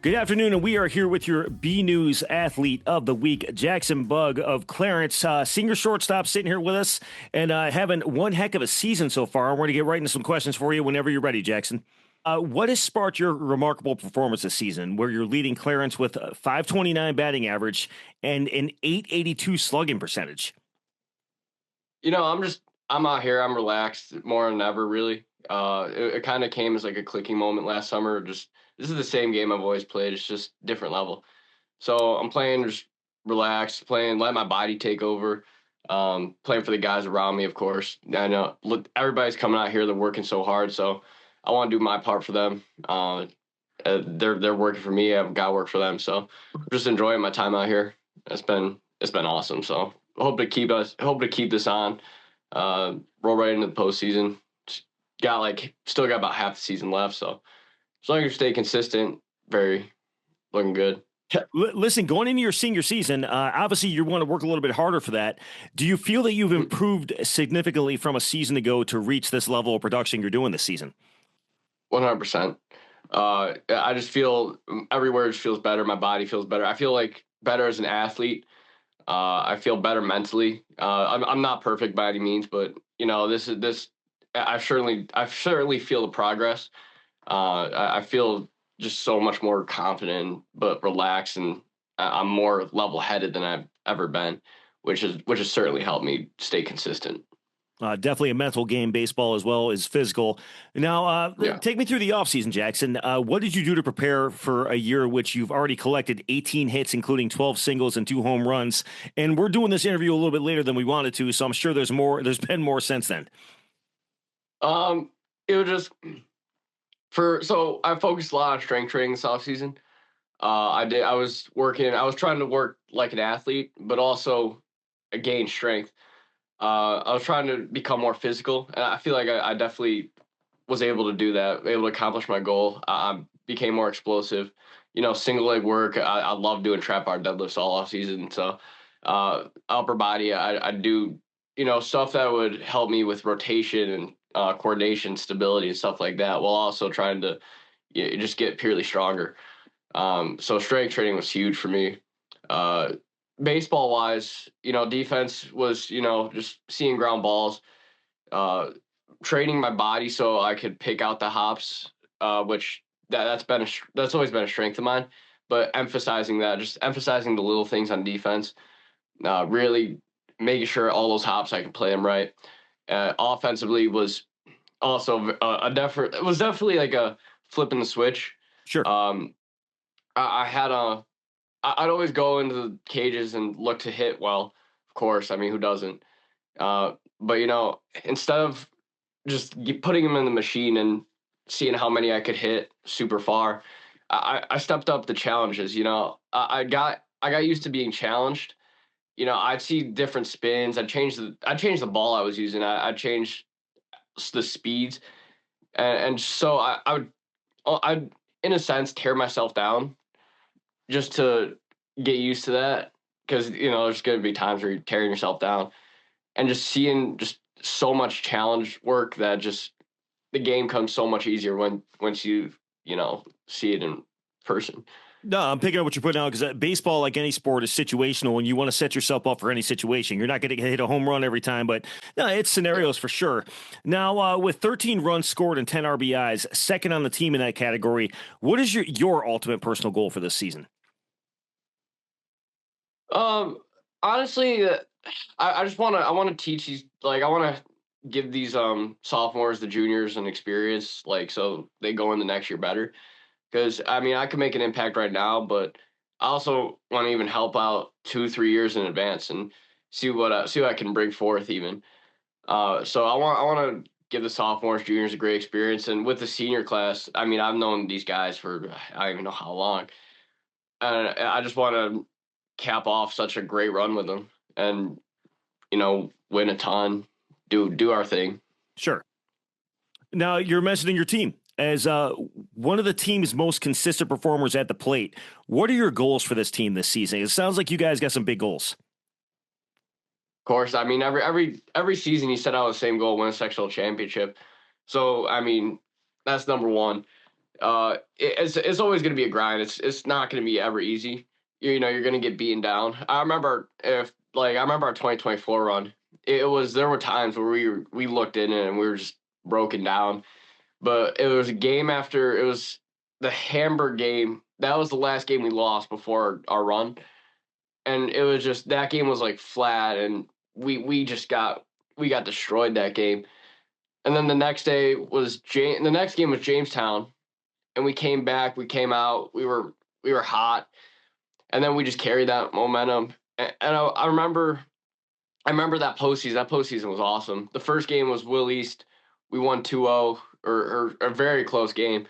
Good afternoon, and we are here with your B News Athlete of the Week, Jackson Bugg of Clarence, senior shortstop, sitting here with us and having one heck of a season so far. We're going to get right into some questions for you whenever you're ready, Jackson. What has sparked your remarkable performance this season, where you're leading Clarence with a .529 batting average and an .882 slugging percentage? I'm out here. I'm relaxed more than ever, really. It kind of came as like a clicking moment last summer. This is the same game I've always played. It's just different level. So I'm playing just relaxed, let my body take over. Playing for the guys around me, of course. I know everybody's coming out here. They're working so hard. So I want to do my part for them. They're working for me. I've got to work for them. So I'm just enjoying my time out here. It's been awesome. So I hope to keep this on. Roll right into the postseason. Still got about half the season left. So as long as you stay consistent, looking good. Listen, going into your senior season, obviously you want to work a little bit harder for that. Do you feel that you've improved significantly from a season ago to reach this level of production you're doing this season? 100%. I just feel everywhere just feels better. My body feels better. I feel like better as an athlete. I feel better mentally. I'm not perfect by any means, but I certainly feel the progress. I feel just so much more confident, but relaxed, and I'm more level-headed than I've ever been, which has certainly helped me stay consistent. Definitely a mental game, baseball as well as physical. Now, Take me through the offseason, Jackson. What did you do to prepare for a year in which you've already collected 18 hits, including 12 singles and 2 home runs? And we're doing this interview a little bit later than we wanted to, so I'm sure there's been more since then. It was just so I focused a lot on strength training this offseason. I was trying to work like an athlete, but also gain strength. I was trying to become more physical, and I feel like I definitely was able to do that, able to accomplish my goal. I became more explosive. Single leg work. I love doing trap bar deadlifts all off season. So upper body, I do stuff that would help me with rotation and coordination, stability, and stuff like that, while also trying to just get purely stronger. So strength training was huge for me. Baseball wise, defense was, just seeing ground balls, training my body so I could pick out the hops, which that's always been a strength of mine, but emphasizing the little things on defense, really making sure all those hops, I can play them right. Offensively was also it was definitely like a flipping the switch. Sure. I'd always go into the cages and look to hit well, of course. I mean, who doesn't? But, instead of just putting them in the machine and seeing how many I could hit super far, I stepped up the challenges. I got used to being challenged. I'd see different spins. I'd change the ball I was using. I'd change the speeds. And so I'd, in a sense, tear myself down just to get used to that, because there's going to be times where you're tearing yourself down, and just seeing just so much challenge work that just the game comes so much easier once you see it in person. No, I'm picking up what you're putting out, because baseball, like any sport, is situational, and you want to set yourself up for any situation. You're not going to hit a home run every time, but no, it's scenarios for sure. Now, with 13 runs scored and 10 RBIs, second on the team in that category, what is your ultimate personal goal for this season? Honestly, I want to teach these, I want to give these sophomores, the juniors, an experience, so they go in the next year better. Because I can make an impact right now, but I also want to even help out 2-3 years in advance and see what I can bring forth even. So I want to give the sophomores, juniors a great experience, and with the senior class, I've known these guys for I don't even know how long, and I just want to cap off such a great run with them, and win a ton, do our thing. Sure. Now, you're mentioning your team as one of the team's most consistent performers at the plate. What are your goals for this team this season? It sounds like you guys got some big goals. Of course, every season you set out the same goal, win a sectional championship. So that's number one. It's always going to be a grind. It's not going to be ever easy. You're going to get beaten down. I remember our 2024 run. There were times where we looked in it and we were just broken down. But it was a game after it was the Hamburg game. That was the last game we lost before our run, and it was just that game was like flat, and we got destroyed that game. And then the next game was Jamestown, and we came back, we came out, we were hot, and then we just carried that momentum. And I remember that postseason. That postseason was awesome. The first game was Will East. We won 2-0, or a very close game.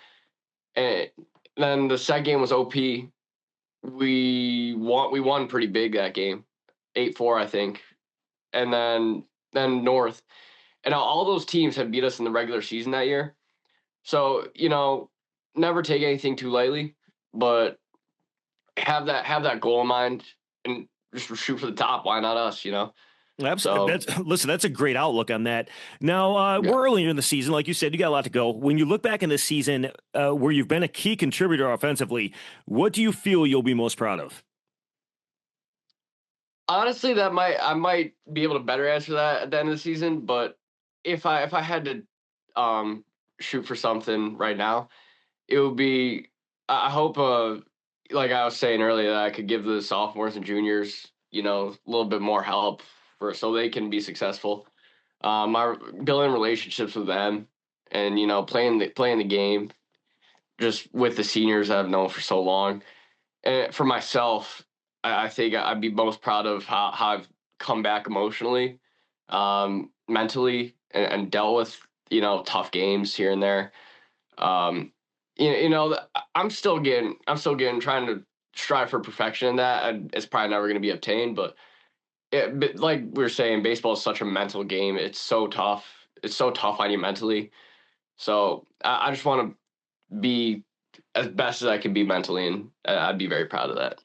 And then the second game was OP. We won pretty big that game, 8-4, I think. And then North. And all those teams have beat us in the regular season that year. So, never take anything too lightly, but have that goal in mind and just shoot for the top. Why not us, Absolutely. So, Listen, that's a great outlook on that. Now, yeah. we're earlier in the season. Like you said, you got a lot to go. When you look back in this season, where you've been a key contributor offensively, what do you feel you'll be most proud of? Honestly, I might be able to better answer that at the end of the season, but if I had to shoot for something right now, it would be I hope like I was saying earlier that I could give the sophomores and juniors, a little bit more help so they can be successful. My building relationships with them and playing the game just with the seniors that I've known for so long. And for myself, I think I'd be most proud of how I've come back emotionally, mentally, and dealt with tough games here and there. Um, I'm still getting trying to strive for perfection in that, and it's probably never going to be obtained. But like we were saying, baseball is such a mental game. It's so tough. It's so tough on you mentally. So I just want to be as best as I can be mentally, and I'd be very proud of that.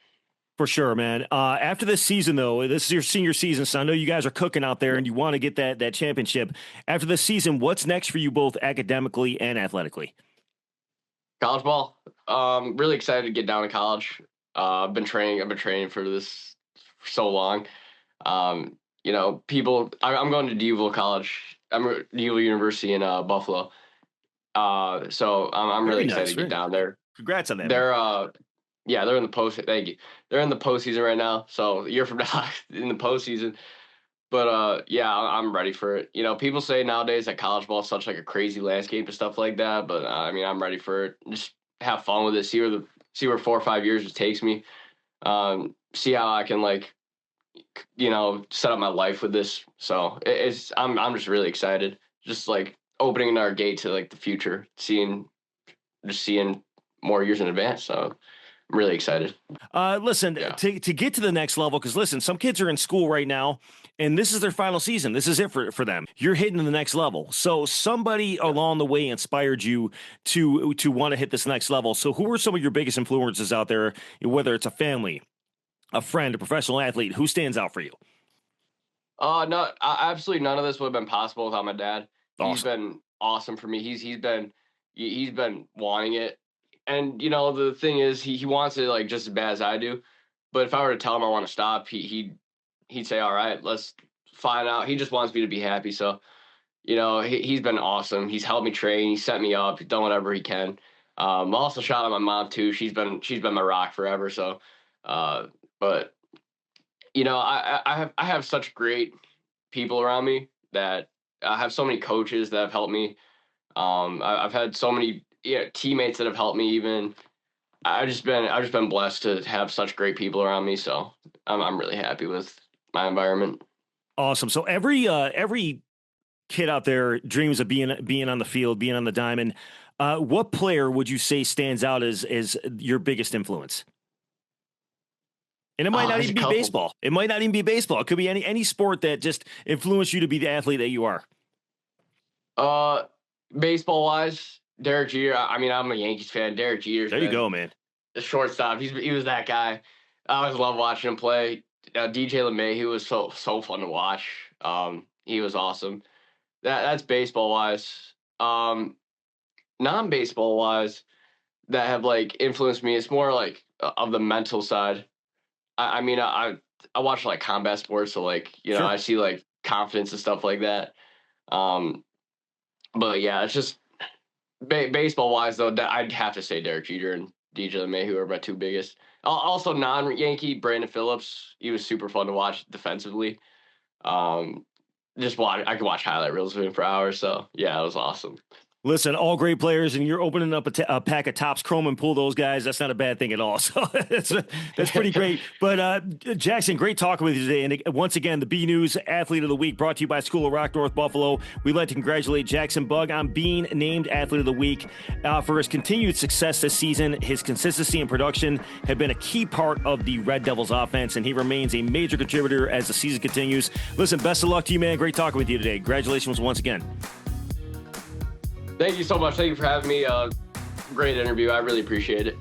For sure, man. After this season, though, this is your senior season, so I know you guys are cooking out there and you want to get that championship. After this season, what's next for you both academically and athletically? College ball. Really excited to get down to college. I've been training for this for so long. I'm going to DUville College. I'm at DUville University in Buffalo. So I'm Very really excited nice. to get Very down there. congrats on that, man. They're in the post. Thank you. They're in the postseason right now. So a year from now in the postseason. But yeah, I'm ready for it. People say nowadays that college ball is such like a crazy landscape and stuff like that. But I mean, I'm ready for it. Just have fun with it. See where 4 or 5 years it takes me. See how I can set up my life with this. So I'm just really excited. Just like opening our gate to like the future, seeing more years in advance. So I'm really excited. Listen, Yeah. to get to the next level, because listen, some kids are in school right now, and this is their final season. This is it for them. You're hitting the next level. So somebody Yeah. along the way inspired you to want to hit this next level. So who are some of your biggest influences out there, whether it's a family, a friend, a professional athlete? Who stands out for you? No, absolutely none of this would have been possible without my dad. He's Awesome. been awesome for me. He's been wanting it, and the thing is, he wants it like just as bad as I do. But if I were to tell him I want to stop, he'd say, "All right, let's find out." He just wants me to be happy. So he's been awesome. He's helped me train. He set me up. He's done whatever he can. Also shout out my mom too. She's been my rock forever. So, uh, but I have such great people around me that I have so many coaches that have helped me. I've had so many teammates that have helped me. Even I've just been blessed to have such great people around me. So I'm really happy with my environment. Awesome. So every kid out there dreams of being on the field, being on the diamond. What player would you say stands out as your biggest influence? And it might Oh, not there's a even be couple. baseball. It might not even be baseball. It could be any sport that just influenced you to be the athlete that you are. Uh, Baseball wise, Derek Jeter. I mean, I'm a Yankees fan. Derek Jeter's There you been go, man. the shortstop. He was that guy. I always love watching him play. DJ LeMay, was so fun to watch. He was awesome. That's baseball wise. Non baseball wise. that have like influenced me. It's more like of the mental side. I mean, I watch like combat sports, so like Sure. I see like confidence and stuff like that. But yeah, it's just baseball wise though. I'd have to say Derek Jeter and DJ LeMay, who are my two biggest. Also non-Yankee Brandon Phillips. He was super fun to watch defensively. Just watch. I could watch highlight reels of him for hours. So yeah, it was awesome. Listen, all great players, and you're opening up a pack of Topps Chrome and pull those guys. That's not a bad thing at all. So that's pretty great. But Jackson, great talking with you today. And once again, the B News Athlete of the Week brought to you by School of Rock, North Buffalo. We'd like to congratulate Jackson Bugg on being named Athlete of the Week for his continued success this season. His consistency and production have been a key part of the Red Devils offense, and he remains a major contributor as the season continues. Listen, best of luck to you, man. Great talking with you today. Congratulations once again. Thank you so much. Thank you for having me. Great interview. I really appreciate it.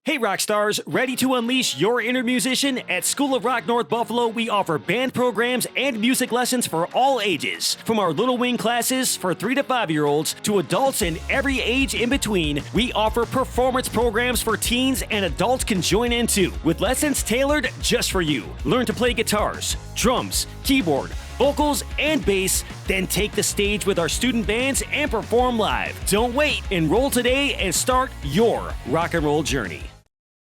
Hey rock stars, ready to unleash your inner musician? At School of Rock North Buffalo, we offer band programs and music lessons for all ages. From our Little Wing classes for 3 to 5-year-olds to adults and every age in between, we offer performance programs for teens and adults can join in too, with lessons tailored just for you. Learn to play guitars, drums, keyboard, vocals, and bass, then take the stage with our student bands and perform live. Don't wait, enroll today and start your rock and roll journey.